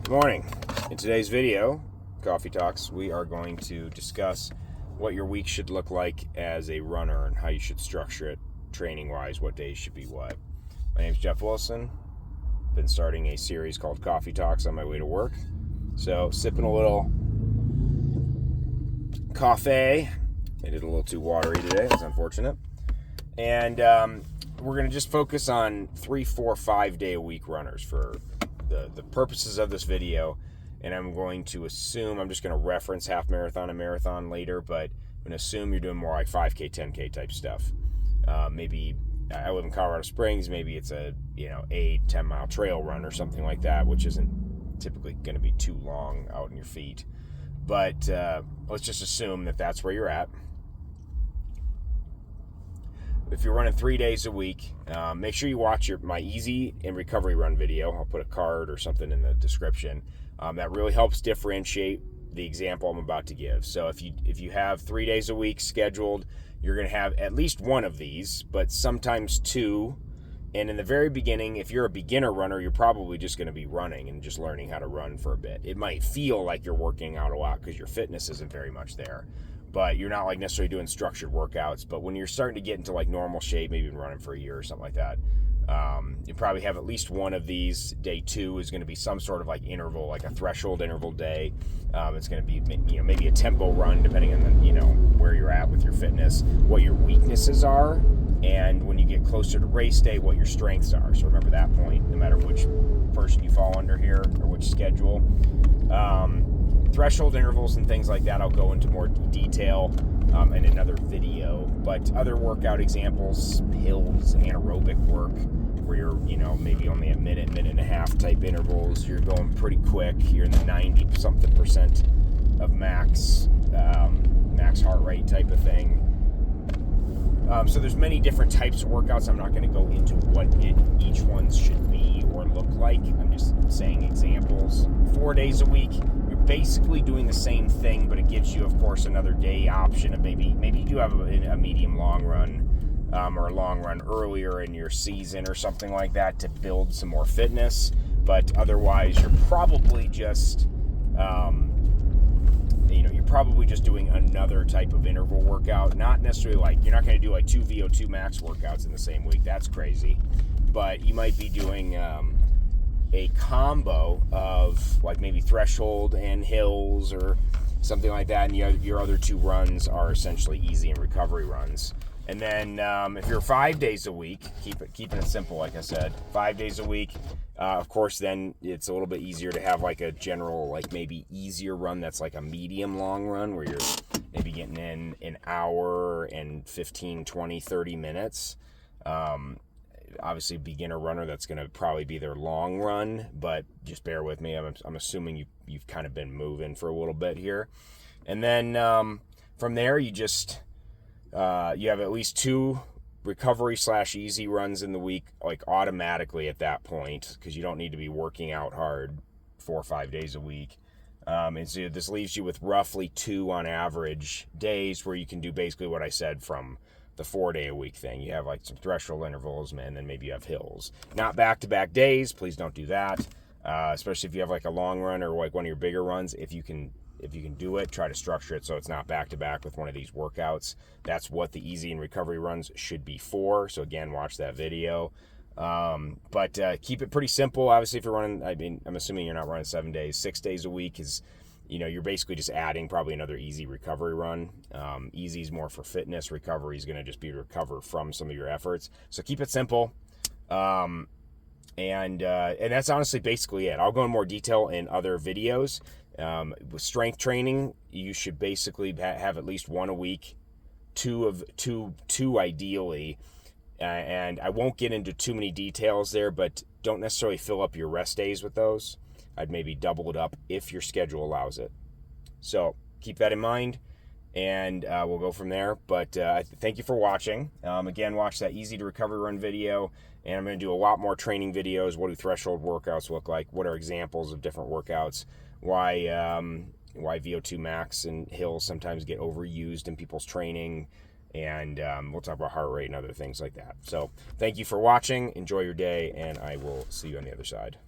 Good morning. In today's video, Coffee Talks, we are going to discuss what your week should look like as a runner and how you should structure it training-wise, what days should be what. My name is Jeff Wilson. Been starting a series called Coffee Talks on my way to work. So, sipping a little coffee. Made it a little too watery today. That's unfortunate. And we're going to just focus on 3, 4, 5 day a week runners for the purposes of this video. And I'm going to assume, I'm just going to reference half marathon and marathon later, but I'm going to assume you're doing more like 5K, 10K type stuff. Maybe I live in Colorado Springs. Maybe it's a 10 mile trail run or something like that, which isn't typically going to be too long out in your feet. But let's just assume that that's where you're at. If you're running 3 days a week, make sure you watch my easy and recovery run video. I'll put a card or something in the description. That really helps differentiate the example I'm about to give. So if you have 3 days a week scheduled, you're going to have at least one of these, but sometimes two. And in the very beginning, if you're a beginner runner, you're probably just going to be running and just learning how to run for a bit. It might feel like you're working out a lot because your fitness isn't very much there, but you're not like necessarily doing structured workouts. But when you're starting to get into like normal shape, maybe been running for a year or something like that, you probably have at least one of these. Day 2 is going to be some sort of like interval, like a threshold interval day. It's going to be maybe a tempo run, depending on where you're at with your fitness, what your weaknesses are, and when you get closer to race day, what your strengths are. So remember that point, no matter which person you fall under here or which schedule. Threshold intervals and things like that, I'll go into more detail in another video. But other workout examples, hills, anaerobic work, where you're, maybe only a minute and a half type intervals. You're going pretty quick. You're in the 90-something% of max heart rate type of thing. So there's many different types of workouts. I'm not going to go into what each one should be or look like. I'm just saying examples. 4 days a week, you're basically doing the same thing, but it gives you, of course, another day option of maybe you do have a medium long run or a long run earlier in your season or something like that to build some more fitness. But otherwise, you're probably just doing another type of interval workout. Not necessarily like, you're not going to do like 2 VO2 max workouts in the same week. That's crazy. But you might be doing a combo of like maybe threshold and hills or something like that. And your other 2 runs are essentially easy and recovery runs. And then if you're 5 days a week, keeping it simple, like I said, 5 days a week, of course, then it's a little bit easier to have like a general, like maybe easier run that's like a medium long run where you're maybe getting in an hour and 15, 20, 30 minutes. Obviously, beginner runner, that's going to probably be their long run, but just bear with me. I'm assuming you've kind of been moving for a little bit here. And then from there, you have at least 2 recovery / easy runs in the week, like automatically at that point, because you don't need to be working out hard 4 or 5 days a week. And so this leaves you with roughly 2 on average days where you can do basically what I said from the 4 day a week thing. You have like some threshold intervals, and then maybe you have hills. Not back-to-back days. Please don't do that. Especially if you have like a long run or like one of your bigger runs. If you can do it, try to structure it so it's not back-to-back with one of these workouts. That's what the easy and recovery runs should be for. So again, watch that video. But keep it pretty simple. Obviously, if you're running, I'm assuming you're not running 7 days. 6 days a week is, you're basically just adding probably another easy recovery run. Easy is more for fitness. Recovery is going to just be to recover from some of your efforts. So keep it simple. And that's honestly basically it. I'll go in more detail in other videos. With strength training, you should basically have at least 1 a week, two ideally. And I won't get into too many details there, but don't necessarily fill up your rest days with those. I'd maybe double it up if your schedule allows it. So keep that in mind, and we'll go from there. But thank you for watching. Again, watch that easy to recovery run video, and I'm going to do a lot more training videos. What do threshold workouts look like? What are examples of different workouts? Why VO2 max and hills sometimes get overused in people's training, and we'll talk about heart rate and other things like that. So thank you for watching. Enjoy your day, and I will see you on the other side.